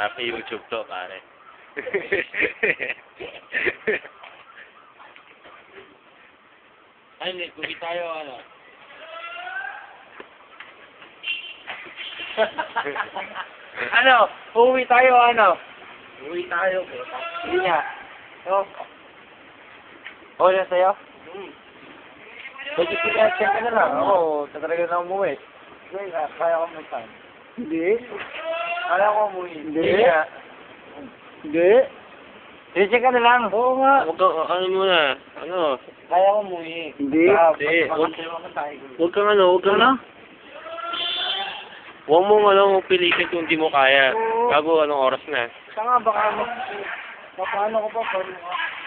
Happy YouTube to, pare. Ay, hindi. Kuwi tayo, ano. Ano? Uuwi tayo, ano? Uuwi tayo, puta. Hindi nga. No? Okay na sa'yo? Pwede check ka na lang. Ako, tatalaga na umuwi. Kaya ko may time. Hindi. Kaya ko umuwi. Hindi. nga. Hindi. Check ka na lang. Oo nga. Huwag kang, ano muna, ano, Kaya ko umuwi. Hindi. Hindi. huwag kang ano, huwag kang, huwag mong ano, pilitin kung di mo kaya. Bago anong oras na. Saka baka paano ko pa, paano ka?